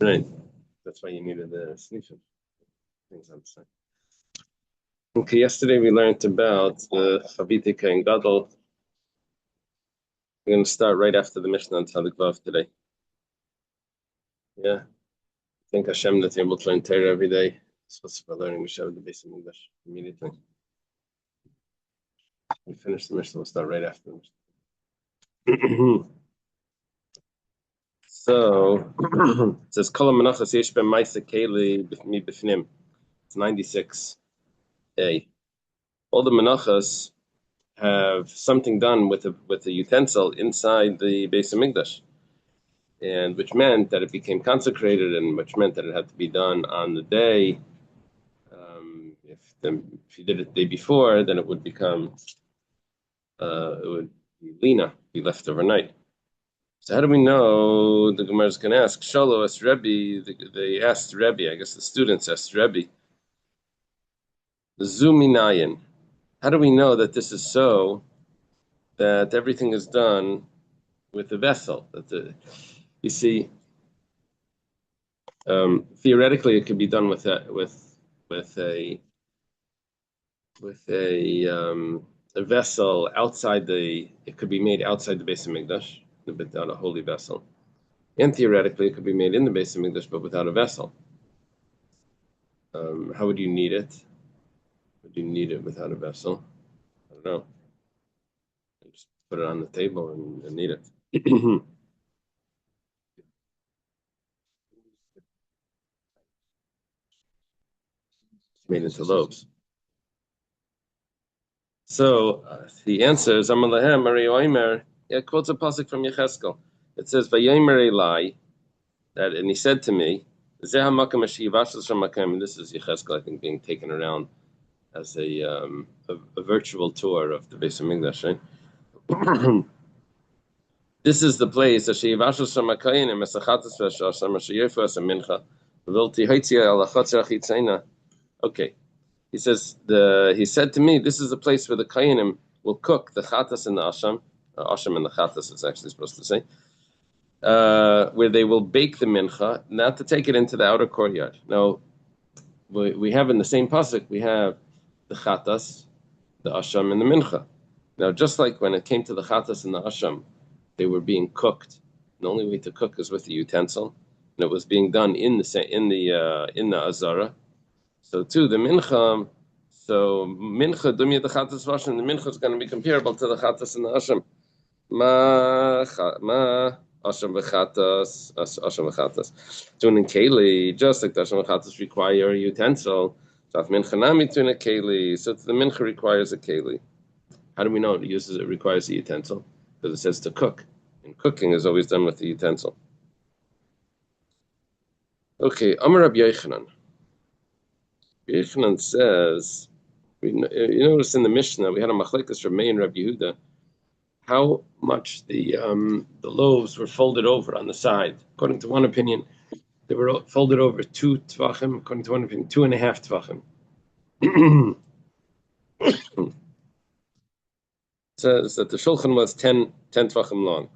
Right. That's why you needed the solution. Things on the side. Okay, yesterday we learned about the Chavite Kain Gadol. We're going to start right after the Mishnah on Tzadik Vav today. Yeah. Thank Hashem that you're able to learn Torah every day. Especially for learning Mishnah the basic English immediately. We finish the Mishnah, we'll start right after the Mishnah. So, it says, Kol Menachos Yesh Ben Maisa Keli Mi Bifnim. It's 96a. All the Menachos have something done with a utensil inside the Beis Hamikdash, and which meant that it became consecrated, and which meant that it had to be done on the if you did it the day before, then it would become it would be lina, be left overnight. So how do we know? The Gemara is going to ask. Shalo asked Rebbe. They asked Rebbe. I guess the students asked Rebbe. The Zuminayin. How do we know that this is so? That everything is done with the vessel. You see, theoretically, it could be done with a vessel outside the. It could be made outside the Beis Hamikdash, without a holy vessel, and theoretically, it could be made in the Beis Hamikdash, but without a vessel. How would you knead it? Would you knead it without a vessel? I don't know. Just put it on the table and knead it. Made into loaves. So the answer is Amalahem Mari Oimer. Yeah, quotes a pasuk from Yecheskel. It says Vayomer Elai, that, and he said to me, Zeh hamakam ashivashas shamakim. This is Yecheskel, I think, being taken around as a virtual tour of the Beis Hamikdash, right? This is the place ashivashas shamakim and mesachatas v'shasham ashiyefas mincha v'vilti haitzia al achatzer achitzaina. Okay. He says, he said to me, this is the place where the Kayanim will cook the Chatas and the Asham. Asham and the Chatas, it's actually supposed to say. Where they will bake the Mincha, not to take it into the outer courtyard. Now, we have in the same pasuk, we have the Chatas, the Asham, and the Mincha. Now, just like when it came to the Chatas and the Asham, they were being cooked. The only way to cook is with the utensil. And it was being done in the Azara. So too, the mincha, dumya the chatas v'asham, the mincha is going to be comparable to the chatas and the asham. Ma asham v'chatas. Tunin keli, just like the asham v'chatas require a utensil, so mincha nami tuna keli. So the mincha requires a keli. How do we know it requires a utensil? Because it says to cook, and cooking is always done with the utensil. Okay, Amar Rabbi Yochanan. Yochanan says, you notice in the Mishnah we had a machlekes from Meir and Rabbi Yehuda, how much the loaves were folded over on the side. According to one opinion, they were folded over 2 tvachim. According to one opinion, 2.5 tvachim. It says that the shulchan was 10 tvachim long,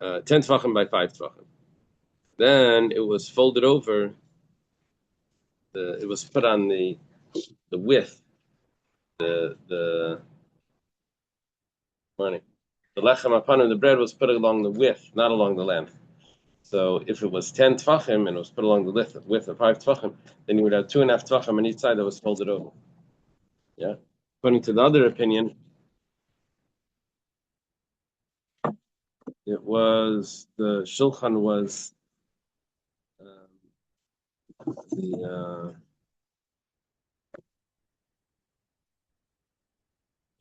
10 tvachim by 5 tvachim. Then it was folded over. It was put on the width, the lechem upon the bread was put along the width, not along the length. So if it was 10 tvachim and it was put along the width of 5 tvachim, then you would have 2.5 tvachim on each side that was folded over. Yeah. According to the other opinion, it was the shulchan was the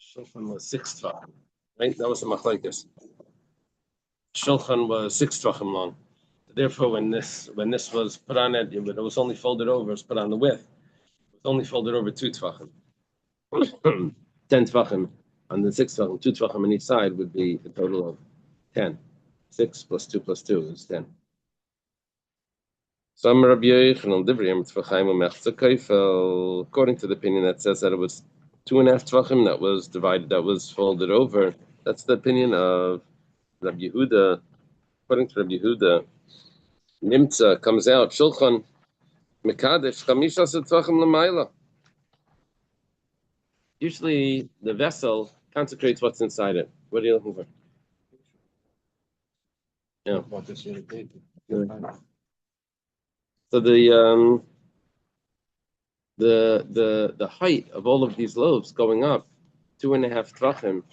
shulchan was 6 tvachim. Right, that was the machlekes. Shulchan was 6 tvachim long. Therefore, when this was put on it, it was only folded over. It was put on the width. It was only folded over 2 tvachim. 10 tvachim on the 6 tvachim. 2 tvachim on each side would be a total of 10. 6 plus 2 plus 2 is 10. So Rabbi Yochanan according to the opinion that says that it was 2.5 tvachim that was divided, that was folded over. That's the opinion of Rabbi Yehuda, according to Rabbi Yehuda, Nimtza comes out, Shulchan, Mekadesh, Chamisha Setvachim Lamaila. Usually the vessel consecrates what's inside it. What are you looking for? Yeah. So the height of all of these loaves going up 2.5 tvachim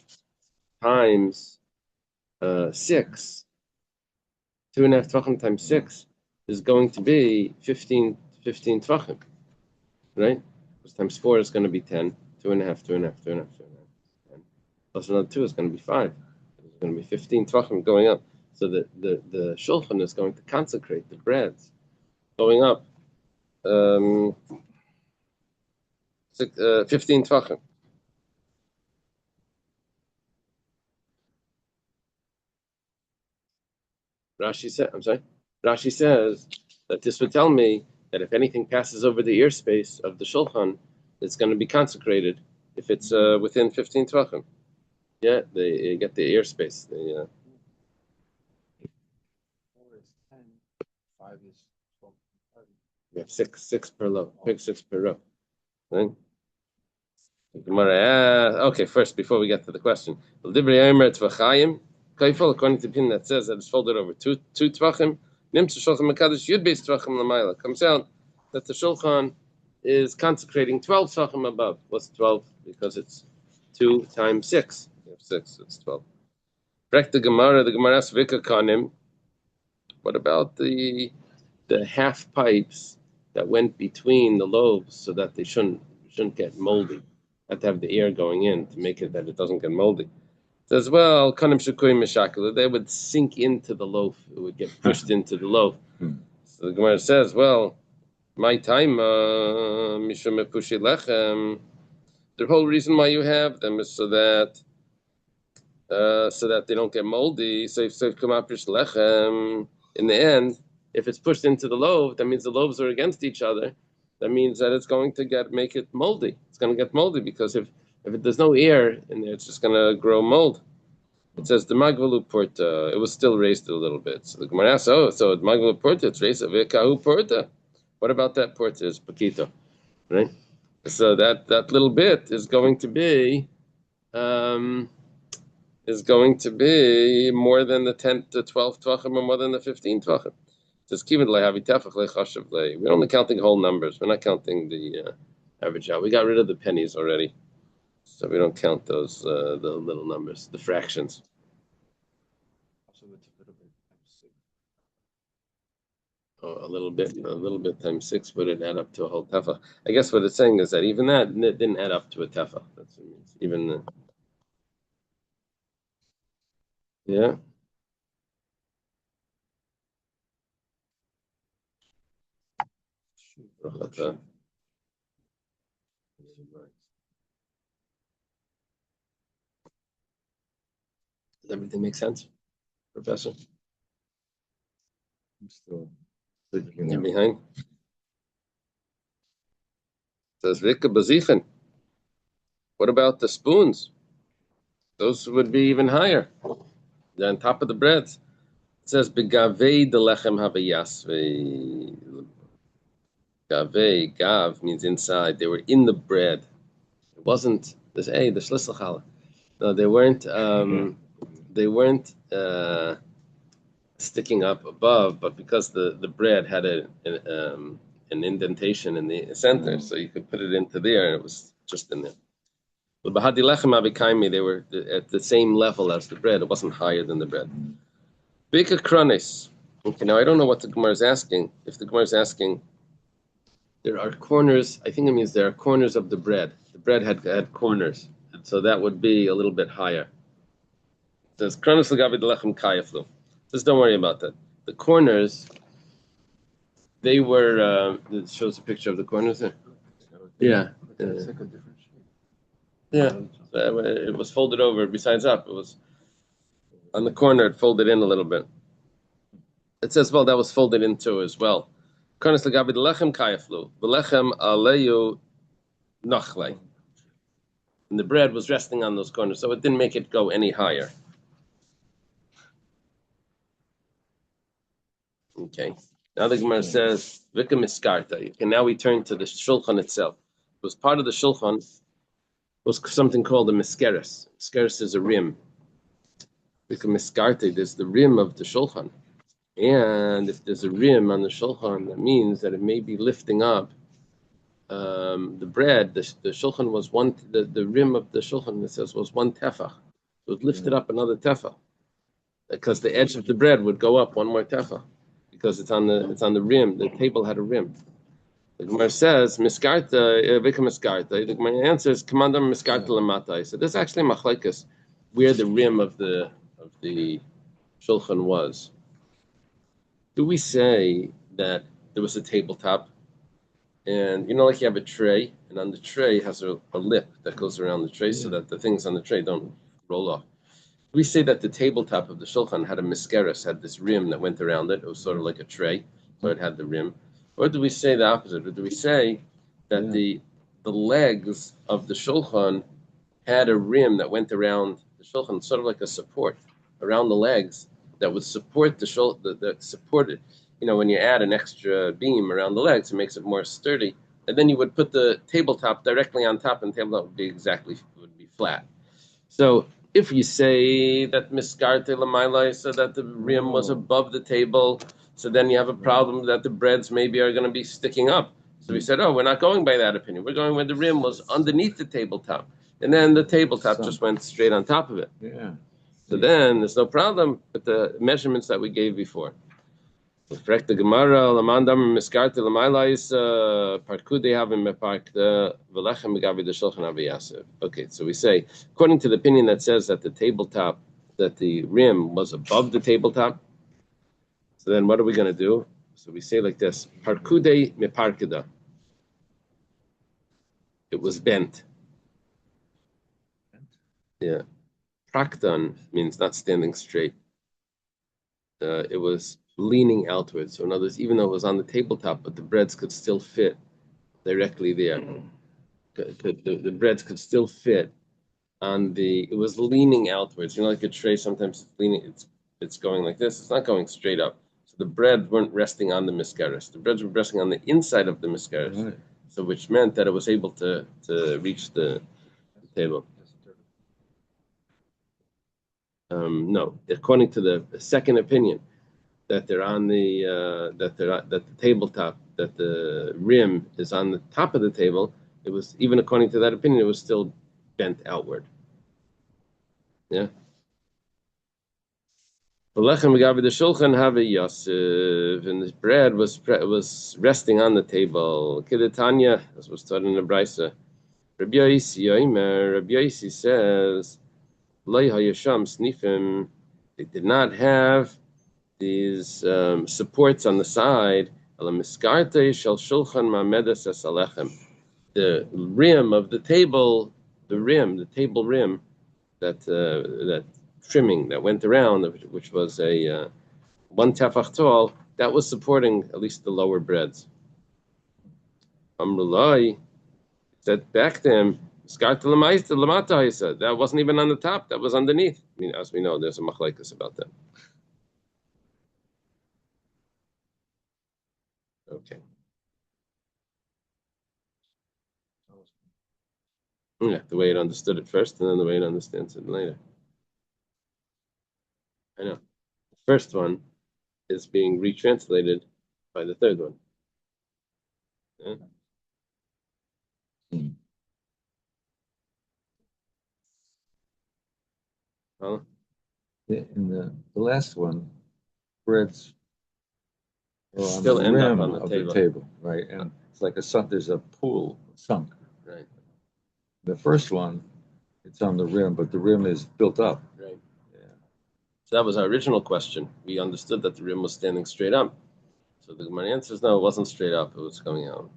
times 6, 2.5 tvachim times 6 is going to be 15 tvachim, right? Because times 4 is going to be 10. 2.5, 2.5, 2.5, 2.5. 10. Plus another 2 is going to be 5. It's going to be 15 tvachim going up. So the shulchan is going to consecrate the breads going up 15 tvachim. Rashi says that this would tell me that if anything passes over the ear space of the shulchan, it's going to be consecrated if it's within 15 tvachim. Yeah, they get the ear space. They, 4 is 10, 5 is 12. You have six per row. Pick 6 per row. Right? Okay, first, before we get to the question, according to the opinion that says that it's folded over two tvachim, comes out that the shulchan is consecrating 12 tvachim above. What's 12? Because it's 2 times 6. You have 6, it's 12. The Gemara asks Vika Kanim. What about the half pipes that went between the loaves so that they shouldn't get moldy? Have to have the air going in to make it that it doesn't get moldy. It says, well, kanim shukui mishakala, they would sink into the loaf. It would get pushed into the loaf. So the Gemara says, well, my time, mishum epushi lechem. The whole reason why you have them is so that they don't get moldy. So if kumapish lechem, in the end, if it's pushed into the loaf, that means the loaves are against each other. That means that it's going to make it moldy. It's going to get moldy because if there's no air in there, it's just going to grow mold. It says the magvalu porta. It was still raised a little bit. So the Gemara asks, so the magvalu porta, it's raised a vekahu porta. What about that porta? Is pakito, right? So that little bit is going to be more than the 10 to 12 tvachim, or more than the 15 tvachim. Says we're only counting whole numbers. We're not counting the average out. We got rid of the pennies already, so we don't count those the little numbers, the fractions. A little bit times 6 would it add up to a whole tefa? I guess what it's saying is that even that didn't add up to a tefa. That's what it means. Even yeah. Does everything make sense, Professor? I'm still You're behind. Says Vika Bazichen. What about the spoons? Those would be even higher. They're on top of the breads. It says Begavei de lechem havayas. Gavei, gav means inside. They were in the bread. It wasn't this. Hey, the shlisel challah. No, they weren't. They weren't sticking up above, but because the bread had an indentation in the center, so you could put it into there, and it was just in there. But bahadi lechem abikaimi, they were at the same level as the bread. It wasn't higher than the bread. Bika kronis. Okay, now I don't know what the Gemara is asking. If the Gemara is asking, there are corners. I think it means there are corners of the bread. The bread had corners, and so that would be a little bit higher. It says kronis l'gavid lechem kayaflu. Just don't worry about that. The corners, they were. It shows a picture of the corners there. Yeah. It's like a different shape. Yeah. So it was folded over. Besides up, it was on the corner. It folded in a little bit. It says, well, that was folded into as well. Kornes legabi lechem kayaflu, v'lechem aleyu nachlei. And the bread was resting on those corners, so it didn't make it go any higher. Okay. Now the Gemara says, Vika miskarta. Okay, now we turn to the shulchan itself. It was part of the shulchan was something called a miskeres. Miskeres is a rim. Vika miskarta, there's the rim of the shulchan. And if there's a rim on the shulchan, that means that it may be lifting up the bread. The shulchan was the rim of the shulchan, it says, was one tefach. So it lifted up another tefach. Because the edge of the bread would go up one more tefach. Because it's on the rim. The table had a rim. The Gemara says, "Miskarta, vika miskarta." The Gemara answers, "Commandam miskarta lamatai." So there's actually machlekes where the rim of the shulchan was. Do we say that there was a tabletop, and like you have a tray, and on the tray has a lip that goes around the tray so that the things on the tray don't roll off? We say that the tabletop of the shulchan had a miskeres, had this rim that went around it. It was sort of like a tray, so it had the rim. Or do we say the opposite? Or do we say that the legs of the shulchan had a rim that went around the shulchan, sort of like a support around the legs that would support the shulchan, that supported. When you add an extra beam around the legs, it makes it more sturdy. And then you would put the tabletop directly on top, and the tabletop would be flat. So if you say that miskarte lamailai, so that the rim was above the table, so then you have a problem that the breads maybe are going to be sticking up. So we said, we're not going by that opinion. We're going where the rim was underneath the tabletop. And then the tabletop just went straight on top of it. Yeah. So then there's no problem with the measurements that we gave before. Correct the Gemara, Lamandam miskarte lamailais parkude having meparkta velechem megavi the shulchan aviyasev. Okay, so we say, according to the opinion that says that the rim was above the tabletop. So then, what are we going to do? So we say like this: parkude meparkida. It was bent. Yeah, praktan means not standing straight. It was leaning outwards. So in other words, even though it was on the tabletop, but the breads could still fit directly there. The breads could still fit it was leaning outwards. Like a tray, sometimes it's leaning, it's going like this. It's not going straight up. So the bread weren't resting on the miskeres. The breads were resting on the inside of the miskeres. Right. So which meant that it was able to reach the table. No, according to the second opinion, that they're on that the tabletop, that the rim is on the top of the table. It was, even according to that opinion, it was still bent outward. Yeah. The shulchan have a yosef, and the bread was resting on the table. Kidetanya, as was taught in the Brisa. Rabbi Yosi says, Loi hayasham snifim. They did not have these supports on the side. The rim of the table, the table rim, that trimming that went around, which was a one tefach tall, that was supporting at least the lower breads. Amrulai said back to him, that wasn't even on the top, that was underneath. I mean, as we know, there's a machlekes about that. Okay. Yeah, the way it understood it first, and then the way it understands it later. I know. The first one is being retranslated by the third one. Yeah. Huh? In the last one, breads are on Still the end up rim on the of table. the table, right? And it's like there's a pool sunk. Right. The first one, it's on the rim, but the rim is built up. Right. Yeah. So that was our original question. We understood that the rim was standing straight up. So my answer is no, it wasn't straight up. It was coming out.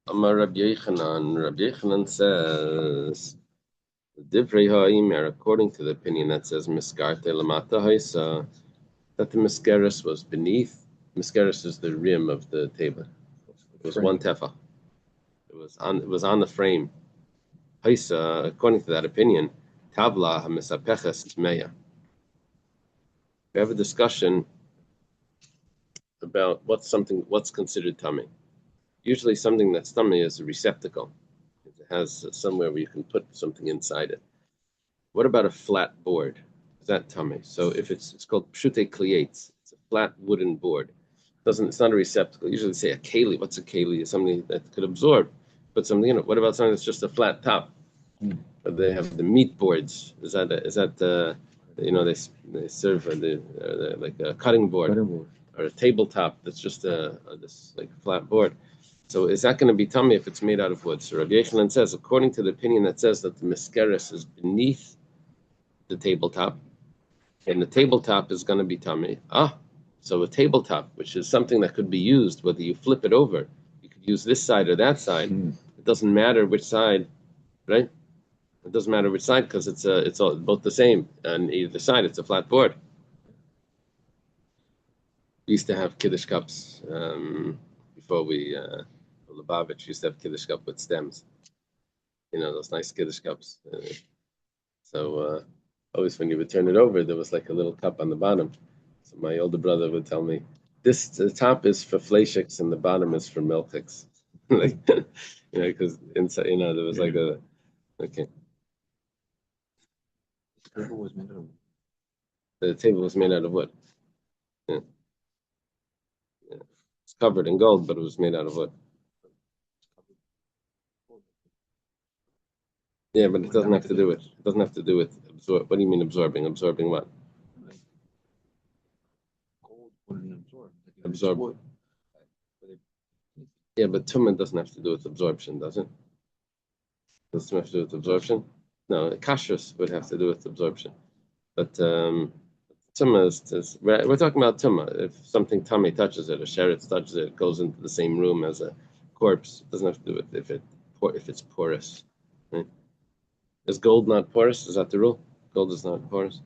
Amar Rabbi Yochanan says, Divrei ha'imar, according to the opinion that says miskarte lamata haisa, that the miskeres was beneath. Miskeres is the rim of the table. It was one tefa. It was on the frame. Haisa, according to that opinion, tabla hamisapeches tmeya. we have a discussion about what's considered tummy. Usually something that's tummy is a receptacle. It has somewhere where you can put something inside it. What about a flat board? Is that tummy? So if it's called pshute klietz, it's a flat wooden board. It's not a receptacle. Usually they say a keli. What's a keli? It's something that could absorb. Put something in it. What about something that's just a flat top? They have the meat boards. Is that they serve like a cutting board or a tabletop that's just this like flat board. So is that going to be tummy if it's made out of wood? So Rabbi Yochanan says, according to the opinion that says that the meskeres is beneath the tabletop, and the tabletop is going to be tummy. So a tabletop, which is something that could be used, whether you flip it over, you could use this side or that side. It doesn't matter which side, right? It doesn't matter which side because it's all both the same on either side. It's a flat board. We used to have Kiddush cups before Lubavitch used to have Kiddush cup with stems. Those nice Kiddush cups. Always when you would turn it over, there was like a little cup on the bottom. So my older brother would tell me, the top is for fleischiks and the bottom is for milchiks. Because inside, there was like okay. The table was made out of wood. The table was made out of wood. Yeah. It's covered in gold, but it was made out of wood. Yeah, but it doesn't have to do with. It doesn't have to do with absorb. What do you mean absorbing? Absorbing what? Gold wouldn't absorb. Absorb. Wood. Yeah, but tumah doesn't have to do with absorption, does it? Does it have to do with absorption? No, kashrus would have to do with absorption. But tumah is we're talking about tumah. If something tummy touches it, or sheretz touches it, it goes into the same room as a corpse. It doesn't have to do with if it's porous. Right? Is gold not porous? Is that the rule? Gold is not porous.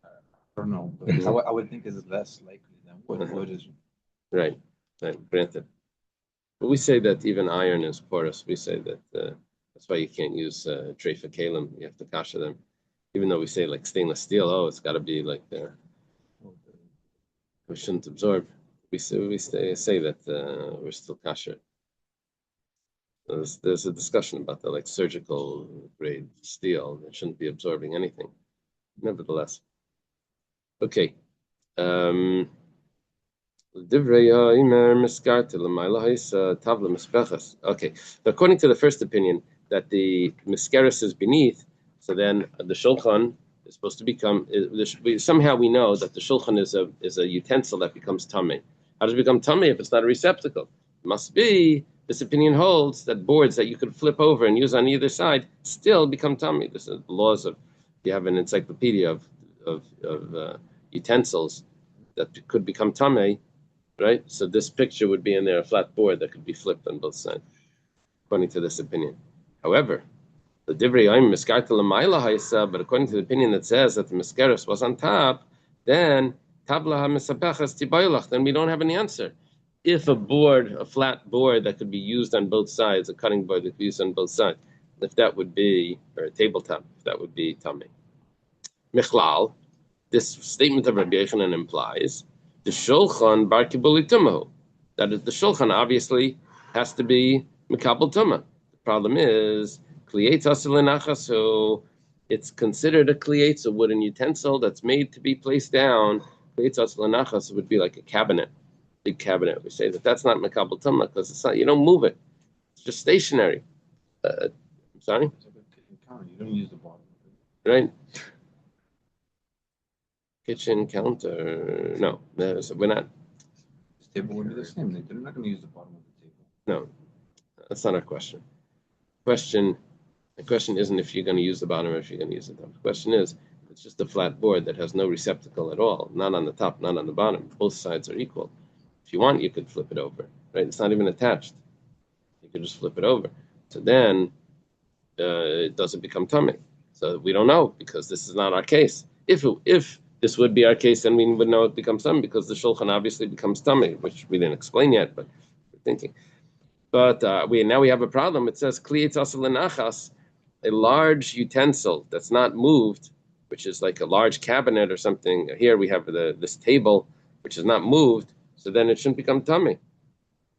I don't know, but I would think it's less likely than wood. Wood is right. Granted, but we say that even iron is porous. We say that that's why you can't use treifa kalim. You have to kasha them. Even though we say like stainless steel, it's got to be like we shouldn't absorb. We say that we're still kasher. There's a discussion about the like surgical grade steel that shouldn't be absorbing anything. Nevertheless, okay. Okay. So according to the first opinion that the meskeres is beneath, so then the shulchan is supposed to become. Somehow we know that the shulchan is a utensil that becomes tummy. How does it become tummy if it's not a receptacle? It must be. This opinion holds that boards that you could flip over and use on either side still become tummy. This is the laws of. You have an encyclopedia of utensils that could become tummy, right? So this picture would be in there, a flat board that could be flipped on both sides, according to this opinion. However, the divrei ayim miskarta l'mayla haisa, but according to the opinion that says that the meskeres was on top, then tabla ha-misapechas tibaylach, then we don't have an answer. If a flat board that could be used on both sides, a cutting board that could be used on both sides, if that would be, or a tabletop, if that would be tummy. Michlal, this statement of Rabbi Yochanan implies the shulchan bar kibuli tumahu, that the shulchan obviously has to be mikabel tumah. The problem is klietz asil, it's considered a klietz, a wooden utensil that's made to be placed down. Klietz asil would be like a cabinet, big cabinet. We say that's not mikabel tumah because it's not. You don't move it; it's just stationary. Sorry, it's like a kitchen counter. You don't use the bottom. Right. Kitchen counter? No, we're not. This table would be the same. They're not going to use the bottom of the table. No, that's not our question. The question isn't if you're going to use the bottom or if you're going to use the top. The question is, it's just a flat board that has no receptacle at all, not on the top, not on the bottom. Both sides are equal. If you want, you could flip it over, right? It's not even attached. You could just flip it over. So then it doesn't become tummy. So we don't know because this is not our case. If this would be our case, then we would know it becomes tummy because the shulchan obviously becomes tummy, which we didn't explain yet, but we're thinking. But now we have a problem. It says klietz asel lenachas, a large utensil that's not moved, which is like a large cabinet or something. Here we have this table, which is not moved, so then it shouldn't become tummy.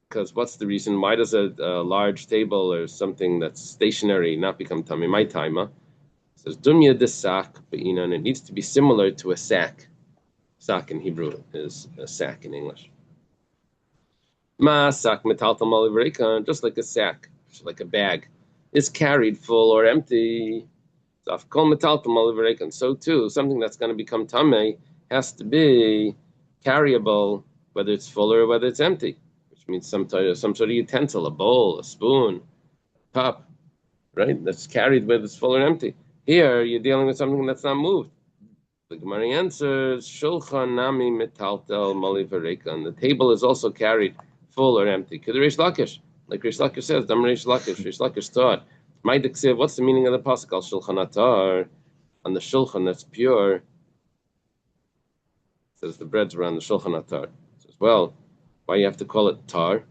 Because what's the reason? Why does a large table or something that's stationary not become tummy? My timer says dunya de sack, and it needs to be similar to a sack. Sack in Hebrew is a sack in English. Ma sack metaltal malivreka, just like a sack, just like a bag, is carried full or empty. So too, something that's going to become tamei has to be carryable, whether it's full or whether it's empty, which means some sort of utensil, a bowl, a spoon, a cup, right? That's carried whether it's full or empty. Here, you're dealing with something that's not moved. The Gemara answers, Shulchan nami metaltel malivarekan. The table is also carried full or empty. Could Rish Lakish, like Rish Lakish says, Dam Rish Lakish taught. What's the meaning of the pasuk al Shulchan Atar? On the Shulchan that's pure. It says the breads were on the Shulchan Atar. It says, well, why you have to call it tar?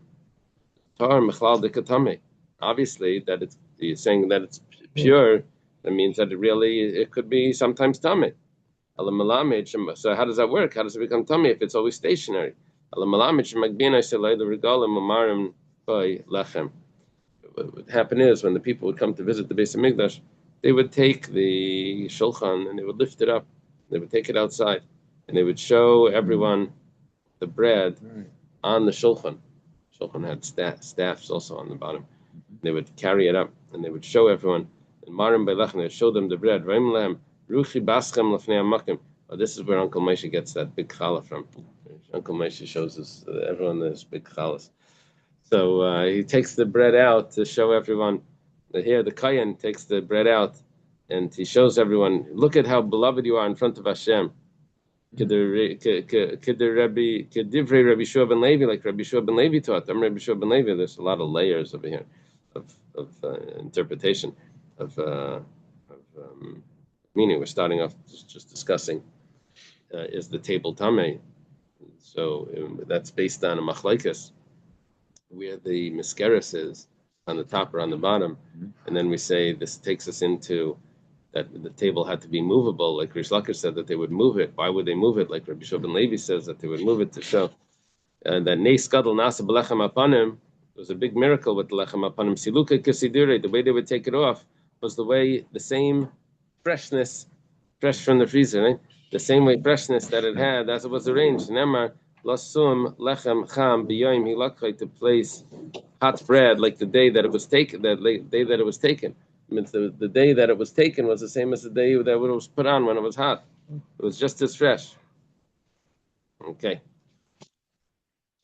Tar mechlal de katame. Obviously, that you're saying that it's pure. That means that it could be sometimes tame. So how does that work? How does it become tummy if it's always stationary? What would happen is when the people would come to visit the Beis Hamikdash, they would take the shulchan and they would lift it up. They would take it outside and they would show everyone the bread on the shulchan. Shulchan had staffs also on the bottom. They would carry it up and they would show everyone. And Marim Beilach, and they would show them the bread. Ruchi baschem lefnei hamakim. Oh, this is where Uncle Moshe gets that big challah from. Uncle Moshe shows us everyone this big challahs. So he takes the bread out to show everyone. Here, the Kayan takes the bread out, and he shows everyone. Look at how beloved you are in front of Hashem. Kedivrei Rabbi Shua ben Levi, like Rabbi Shua ben Levi taught. I'm Rabbi Shua ben Levi. There's a lot of layers over here of interpretation of meaning. We're starting off just discussing is the table tamei. So that's based on a machlaikas, where the miskeres is on the top or on the bottom, and then we say this takes us into that the table had to be movable, like Rish Lakish said that they would move it. Why would they move it? Like Rabbi Shua ben Levi says that they would move it to show that Nei Skadal Nasa B'Lechem Apanim. It was a big miracle with the Lechem Apanim. Siluka Kisidure, the way they would take it off was the same freshness, fresh from the freezer, right? The same way freshness that it had as it was arranged. Nemar Lasum Lechem Cham B'Yoyim Hilakhay, to place hot bread like the day that it was taken. That day that it was taken. I mean, the day that it was taken was the same as the day that it was put on when it was hot. It was just as fresh. Okay.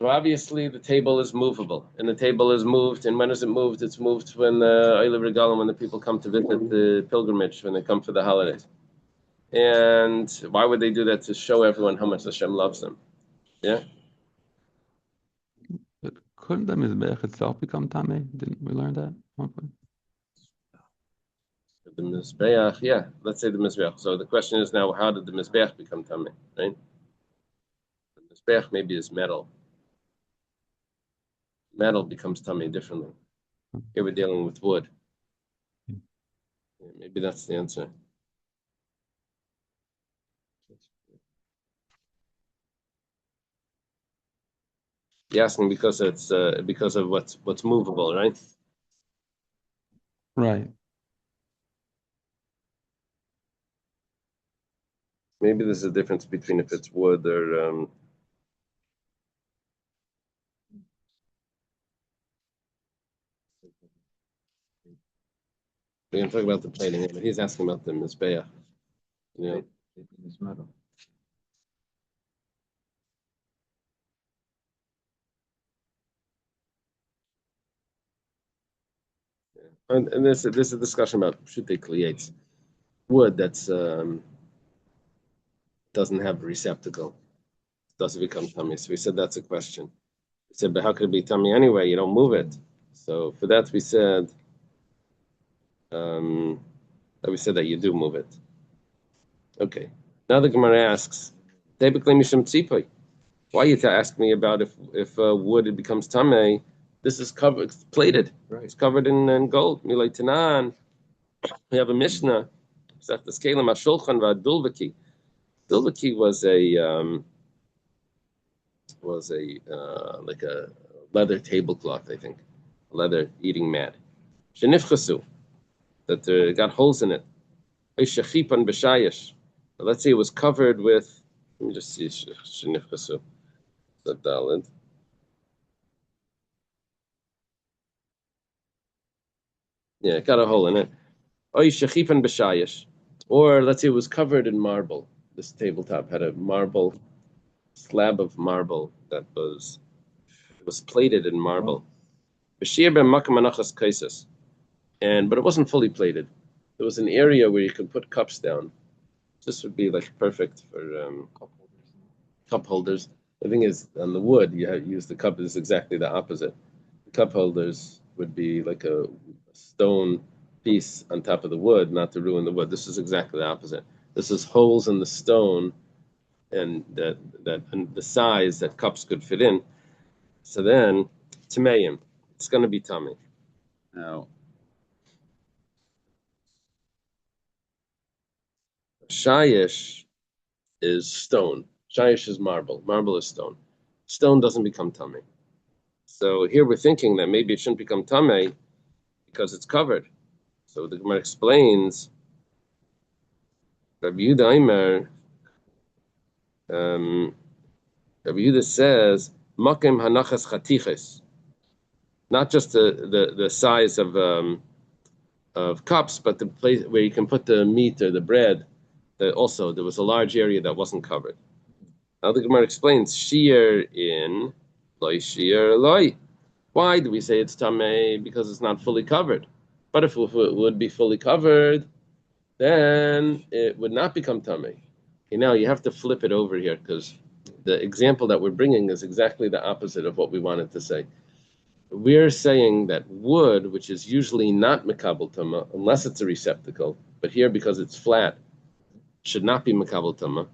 So obviously the table is movable, and the table is moved. And when is it moved? It's moved when when the people come to visit the pilgrimage, when they come for the holidays. And why would they do that? To show everyone how much Hashem loves them. Yeah. But couldn't the Mizbeach itself become Tameh? Didn't we learn that? The Mizbeach, yeah. Let's say the Mizbeach. So the question is now, how did the Mizbeach become Tameh? Right? The Mizbeach maybe is metal. Metal becomes tummy differently. Here we're dealing with wood. Yeah, maybe that's the answer. You're asking because it's because of what's movable, right? Right. Maybe there's a difference between if it's wood or we're going to talk about the plating, but he's asking about the Mizbeach. Yeah. It's metal. And this is a discussion about Pshutei Kliyates. Wood that's doesn't have a receptacle. Does it become tummy? So we said that's a question. We said, but how could it be tummy anyway? You don't move it. So for that we said that you do move it. Okay. Now the Gemara asks, why are you to ask me about if wood it becomes tamei? This is covered, it's plated. Right. It's covered in gold. Milay Tanan. We have a Mishnah. Masechtas Kelim HaShulchan VaDulvaki. Dulvaki was like a leather tablecloth, I think, a leather eating mat. Shenifchasu, that got holes in it. Shechipan b'shayish. Let's say it was covered with. Let me just see shenifchasu. The dalid. Yeah, it got a hole in it. Oy shechipan b'shayish. Or let's say it was covered in marble. This tabletop had a marble slab of marble that was plated in marble. B'shir b'makam manachas kaisis. But it wasn't fully plated. There was an area where you could put cups down. This would be like perfect for cup holders. The thing is, on the wood, you use the cup is exactly the opposite. The cup holders would be like a stone piece on top of the wood, not to ruin the wood. This is exactly the opposite. This is holes in the stone, and and the size that cups could fit in. So then, tameim, it's going to be tummy. Now, Shayish is stone. Shayish is marble. Marble is stone. Stone doesn't become tummy. So here we're thinking that maybe it shouldn't become tummy because it's covered. So the Gemara explains, Rabbi Yehuda Aimer, Rabbi Yehuda says, Makim hanachas chatiches, not just the size of cups, but the place where you can put the meat or the bread. That also there was a large area that wasn't covered. Now the Gemara explains, shear in, loy shear loy. Why do we say it's tamei? Because it's not fully covered. But if it would be fully covered, then it would not become tamei. Okay, now you have to flip it over here because the example that we're bringing is exactly the opposite of what we wanted to say. We're saying that wood, which is usually not mekabel tama, unless it's a receptacle, but here because it's flat, should not be mekabel tama.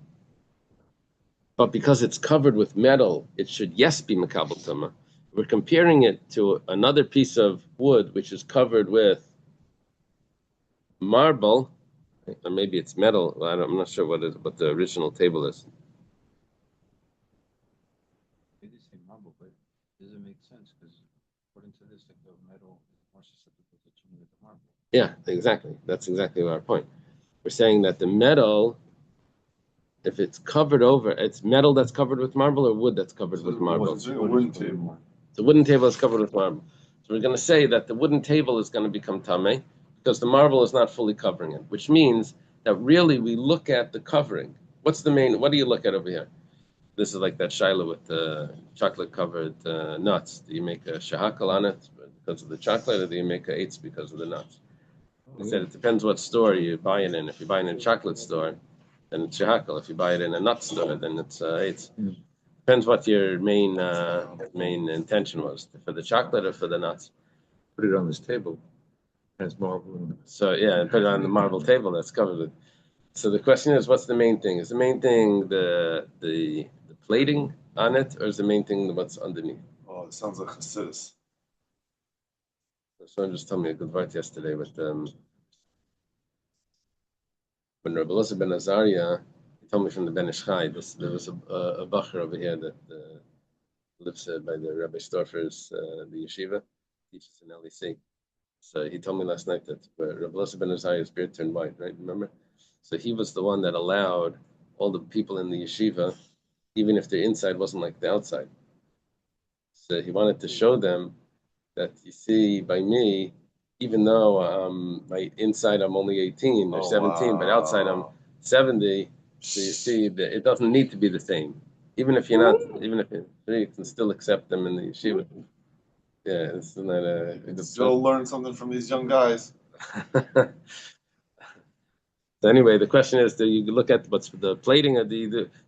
But because it's covered with metal, it should yes be mekabel tama. We're comparing it to another piece of wood which is covered with marble, or maybe it's metal. I'm not sure what the original table is. They did say marble, but it doesn't make sense because according to this, like the metal is more susceptible to tumor than the marble. Yeah, exactly. That's exactly our point. We're saying that the metal, if it's covered over, it's metal that's covered with marble or wood that's covered with marble. It's a wooden table. The wooden table is covered with marble. So we're going to say that the wooden table is going to become tamei because the marble is not fully covering it, which means that really we look at the covering. What do you look at over here? This is like that shaila with the chocolate-covered nuts. Do you make a shahakal on it because of the chocolate, or do you make a eitz because of the nuts? I said it depends what store you buy it in. If you buy it in a chocolate store, then it's shahakal. If you buy it in a nut store, then it's eitz. Depends what your main intention was, for the chocolate or for the nuts. put it on this table. Has marble in it. So yeah, and put it on the marble table that's covered with. So the question is, what's the main thing? Is the main thing the plating on it, or is the main thing what's underneath? Oh, it sounds like Hasidus. Someone just told me a good word yesterday with when Rabbi Elazar ben Azariah, he told me from the Ben Ish Chai, there was a bacher over here that lives by the Rabbi Storfer's the yeshiva, teaches in LEC. So he told me last night that Rabbi Elazar ben Azariah's beard turned white, right? Remember? So he was the one that allowed all the people in the yeshiva, even if their inside wasn't like the outside. So he wanted to show them that, you see, by me, even though my inside I'm only 18 or 17, but outside I'm 70, so you see that it doesn't need to be the same. Even if you're not, you can still accept them in the yeshiva. Yeah, it's not a good Still learn something from these young guys. So anyway, the question is, do you look at what's the plating of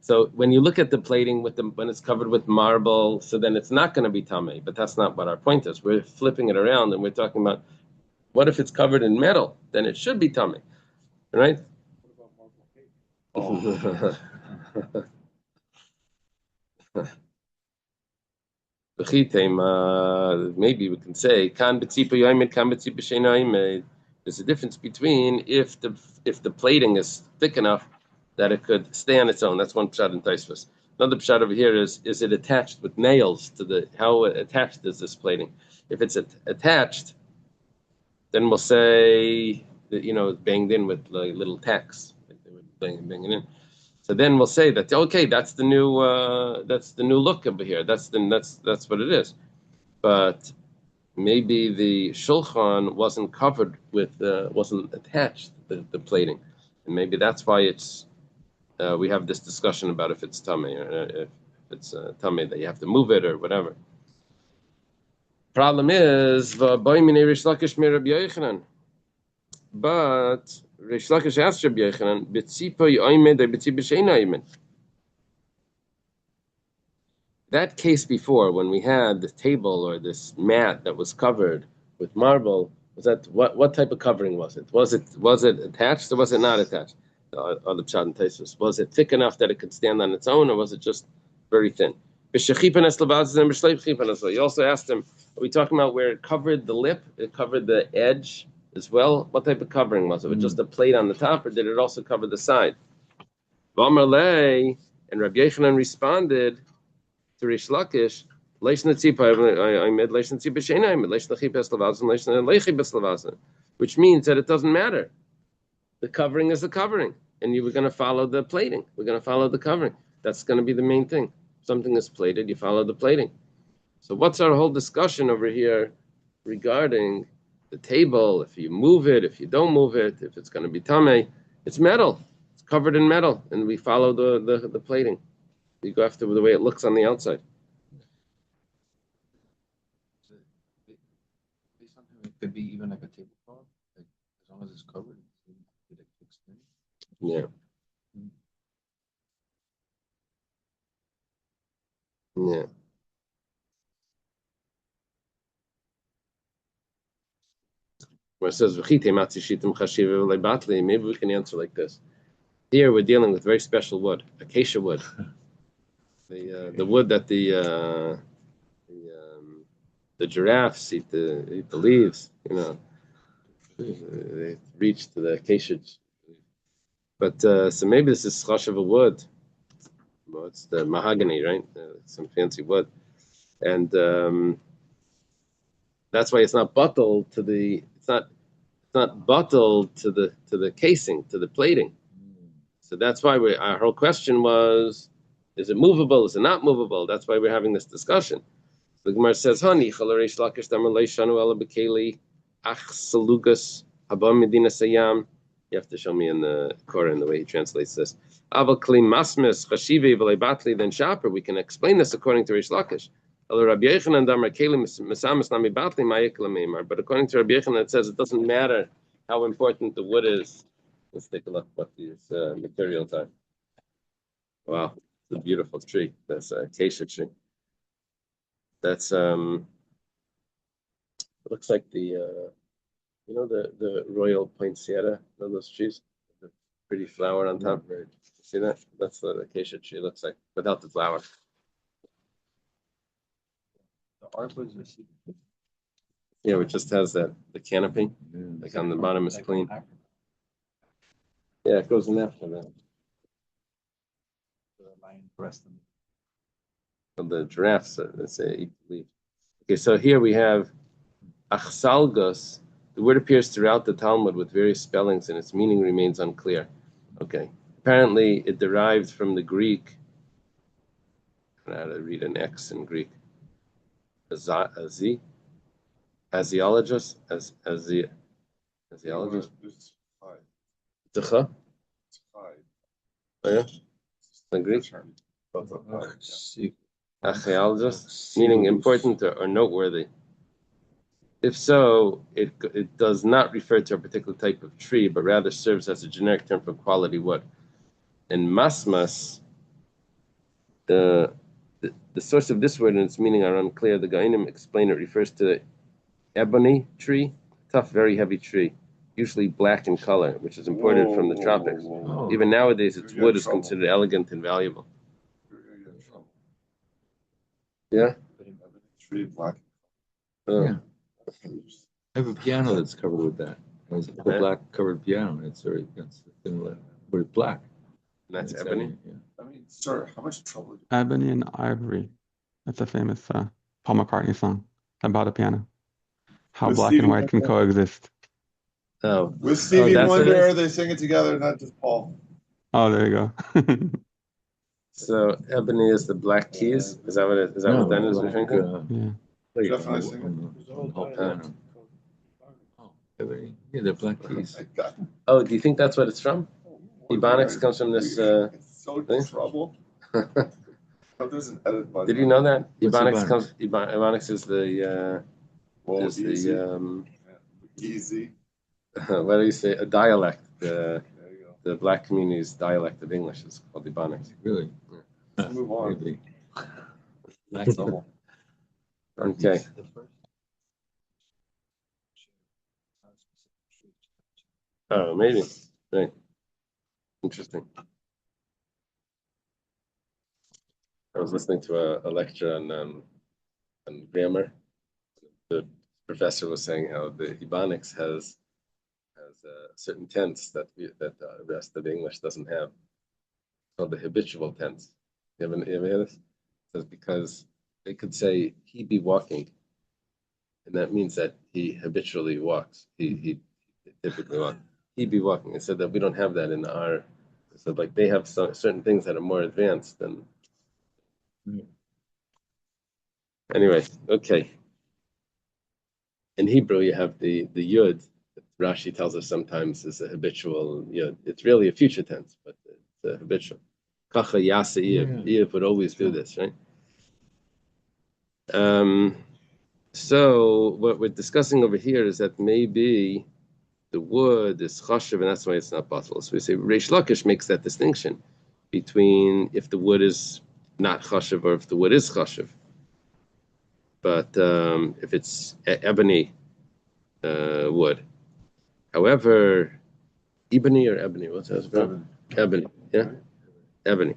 so when you look at the plating when it's covered with marble, so then it's not going to be tamei, but that's not what our point is. We're flipping it around and we're talking about what if it's covered in metal? Then it should be tamei, right? Maybe we can say, kan b'tzipa yoymed, kan b'tzipa sheina yoymed. There's a difference between if the plating is thick enough that it could stay on its own. That's one pshat in Taisvus. Another pshat over here is it attached with nails to the, how attached is this plating? If it's attached, then we'll say that, it's banged in with like little tacks, like they would bang it in. So then we'll say that, okay, that's the new look over here. That's what it is. But maybe the shulchan wasn't covered with, wasn't attached, the plating, and maybe that's why it's, we have this discussion about if it's tummy, or if it's tummy that you have to move it or whatever. Problem is, but Rish Lakish asked Rabbi Yochanan, "B'tzipa yoimed or b'tzipa she'eino yoimed." That case before, when we had the table or this mat that was covered with marble, was that what type of covering was it? Was it attached or was it not attached? Other pshat and taisus. Was it thick enough that it could stand on its own, or was it just very thin? You also asked him, are we talking about where it covered the lip, it covered the edge as well? What type of covering was it? Was it just a plate on the top, or did it also cover the side? And Rabbi Yochanan responded to Rish Lakish, which means that it doesn't matter. The covering is the covering, and you were going to follow the plating. We're going to follow the covering. That's going to be the main thing. If something is plated, you follow the plating. So what's our whole discussion over here regarding the table? If you move it, if you don't move it, if it's going to be tamei, it's metal. It's covered in metal, and we follow the plating. We go after the way it looks on the outside. So, based on him, it could be even like a tablecloth, like as long as it's covered, it's like fixed in. Yeah. Yeah. Where it says, maybe we can answer like this. Here we're dealing with very special wood, acacia wood. The wood that the giraffes eat the leaves, they reach to the acacia. But so maybe this is chash of a wood. Well, it's the mahogany, right? Some fancy wood, and that's why it's not bottled to the. It's not bottled to the casing, to the plating. So that's why our whole question was: is it movable? Is it not movable? That's why we're having this discussion. The Gemara says, "Hani chalareish lakish damar leishanu ela bekeli ach salugas habam medina sayam." You have to show me in the Quran the way he translates this. Aval kli masmes chashivi v'lei batli then shaper. We can explain this according to Reish Lakish. But according to Rabbi Yochanan, it says it doesn't matter how important the wood is. Let's take a look what these materials are. Wow, it's a beautiful tree. That's a acacia tree. That's it looks like the the royal poinsettia, those trees, the pretty flower on top. Right. See that? That's what the acacia tree looks like without the flower. The art was received. Yeah, it just has the canopy, like on the bottom is clean. Yeah, it goes in after that. The lion breast. Of the giraffes, let's say, eat the leaf. Okay, so here we have achsalgus. The word appears throughout the Talmud with various spellings, and its meaning remains unclear. Okay, apparently it derived from the Greek. I don't know how to read an X in Greek. Aziologist, aziologist. It's Oh yeah, in Greek. Archaeologist, meaning important or noteworthy. If so, it does not refer to a particular type of tree, but rather serves as a generic term for quality wood. And masmas, the source of this word and its meaning are unclear. The Gaonim explain it refers to the ebony tree, tough, very heavy tree, usually black in color, which is imported from the tropics. Even nowadays, its wood is considered elegant and valuable. Yeah? Tree black. Oh. Yeah. I have a piano that's covered with that. It's a black covered piano. It's similar, but it's black. And that's It's ebony. Yeah. I mean, sir, how much trouble? Ebony and Ivory. That's a famous Paul McCartney song about a piano. How With black Stevie and white can Wonder. coexist. Oh, With Stevie that's what it Wonder, is? they sing it together, not just Paul. Oh, there you go. so ebony is the black keys. Is that what it? Is that what that is referring to? Yeah. Plate Jeff and I on sing on the whole piano. Oh, ebony. Yeah, they're black keys. Oh, do you think that's what it's from? Ebonics comes from this. It's so thing? trouble. Oh, there's an edit button. Did you know that What's Ebonics Ebonics? comes? Ebonics is the Well, is easy. the Easy. what do you say? A dialect. There you go. The black community's dialect of English is called Ebonics. Really? Let's move on. Maybe. That's all. Okay. Oh, maybe. Right. Interesting. I was listening to a lecture on grammar. The professor was saying how the Ebonics has a certain tense that the rest of English doesn't have, called the habitual tense. You ever hear this? It says because they could say he be walking, and that means that he habitually walks. He typically walks. He be walking. It said that we don't have that in our. So like they have certain things that are more advanced than. Anyway, okay. In Hebrew, you have the yud. Rashi tells us sometimes is a habitual yud. It's really a future tense, but it's a habitual. Kacha yasa Eiv. Eiv would always do this, right? So what we're discussing over here is that maybe the wood is chashiv, and that's why it's not possible. So we say Reish Lakish makes that distinction between if the wood is not chashiv or if the wood is chashiv. But if it's ebony wood, however, ebony or ebony, what's that? Ebony, yeah, ebony.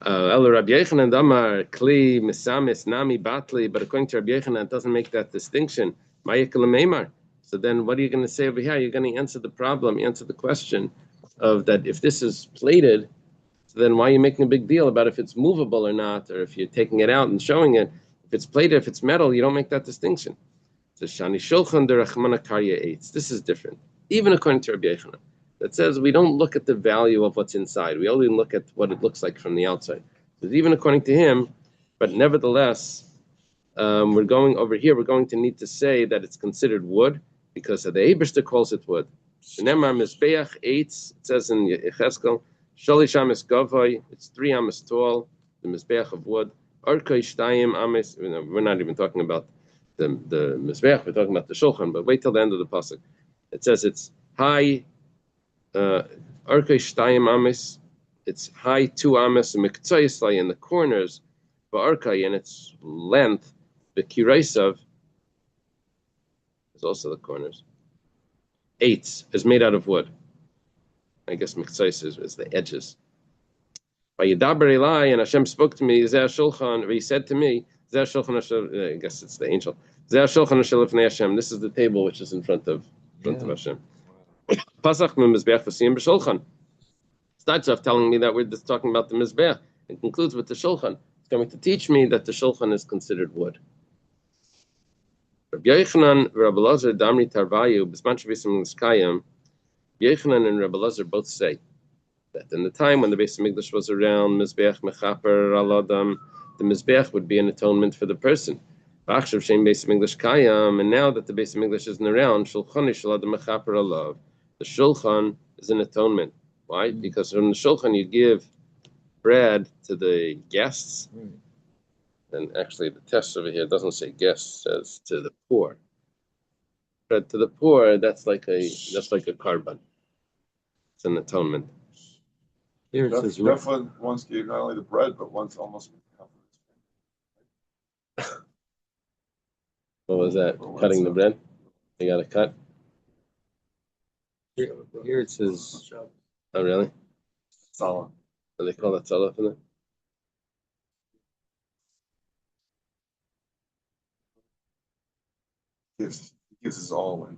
El Rabbi Yechanan Damar Kli Misamis Nami Batli, but according to Rabbi Yechanan, it doesn't make that distinction. So then, what are you going to say over here? You're going to answer the problem, answer the question of that. If this is plated, so then why are you making a big deal about if it's movable or not, or if you're taking it out and showing it? If it's plated, if it's metal, you don't make that distinction. So Shani Shulchan de Rachmana Karya Eitz. This is different, even according to Rabbi Yechanan. That says we don't look at the value of what's inside. We only look at what it looks like from the outside. So even according to him, but nevertheless, we're going over here. We're going to need to say that it's considered wood because the Eberster calls it wood. Nemar Mizbeach Eitz. It says in Yecheskel, Shalish Amis Gavoy. It's 3 amis tall. The Mizbeach of wood. Arkay Shtayim Amis. We're not even talking about the Mizbeach. We're talking about the Shulchan. But wait till the end of the pasuk. It says it's high. Arkay Shtayim Amis, it's high 2 amis and Miktsayisli in the corners, but Arkay in its length, the Kiraisav is also the corners. 8 is made out of wood. I guess Miktsayis is the edges. By Yedaber Eli, and Hashem spoke to me, Zeh Shulchan, he said to me, Zeh Shulchan, I guess it's the angel, Zeh Shulchan Hashem Hashem, this is the table which is in front of Hashem. Pasach Mizbeach Vasim B'Shulchan. Starts off telling me that we're just talking about the Mizbeach. It concludes with the Shulchan. It's going to teach me that the Shulchan is considered wood. Rabbi Yochanan, Rabbi Lazar, Damri Tarvayu, B'Zman Shavisim L'Skayim, Yochanan and Rabbi Lazar both say that in the time when the Beis Hamikdash was around, Mizbeach Mechaper Al-Adam, the Mizbeach would be an atonement for the person. V'achshav Shem Beis Hamikdash Kayam, and now that the Beis Hamikdash isn't around, Shulchan Shel Adam Mechaper Alav. The Shulchan is an atonement. Why? Because from the Shulchan you give bread to the guests, and actually the text over here doesn't say guests, it says to the poor. Bread to the poor, that's like a carbon. It's an atonement. Here it says Jeff once gave not only the bread, but once almost half of his finger. What was that? Cutting the bread? You got to cut? Here it says. Oh, really? Solid. Do they call that salaf in it? He gives his all in.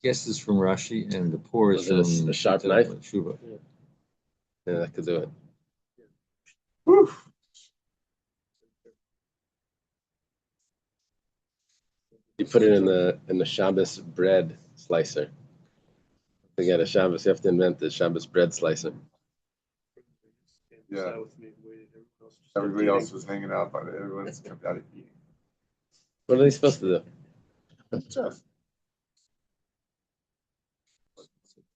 Guess is from Rashi and the pour is Was it from a sharp knife? Shuba. Yeah, that could do it. Whew. You put it in the Shabbos bread slicer. To get a Shabbos, you have to invent the Shabbos bread slicer. Yeah. Everybody else was hanging out, but everyone kept out of eating. What are they supposed to do? Just.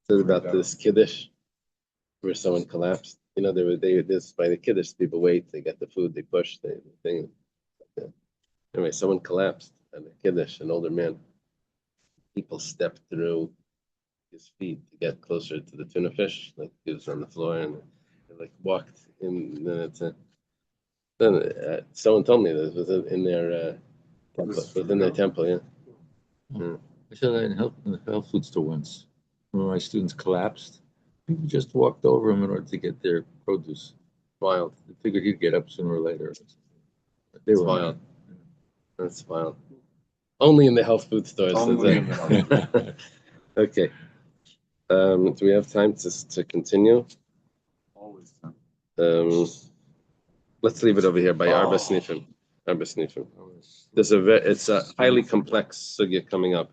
Says about this kiddush where someone collapsed. You know, this by the kiddush, people wait, they get the food, they push, they thing. Yeah. Anyway, someone collapsed at the kiddush, an older man. People stepped through his feet to get closer to the tuna fish, like he was on the floor, and they like walked in. And then someone told me this was in their temple, within their temple. Yeah. I saw that in the health food store once. One of my students collapsed. People just walked over him in order to get their produce. Wild. They figured he'd get up sooner or later. They It's were wild. That's wild. Only in the health food stores. Only in the health food. Okay. Do we have time to continue? Always. Let's leave it over here by Arba Snifim. Arba Snifim. It's a highly complex sugya coming up.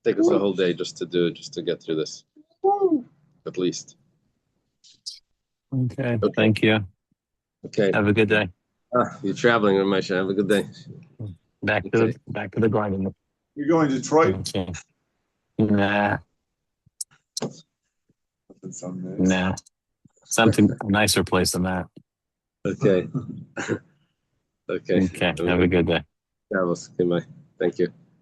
Take us a whole day just to get through this, at least. Okay. Thank you. Okay. Have a good day. You're traveling, Ramesha. Have a good day. Back to the garden. You're going to Detroit? Okay. Nah. Nah. Something a nicer place than that. Okay. Okay. Okay. Have a good day. Travels. Okay, bye. Thank you.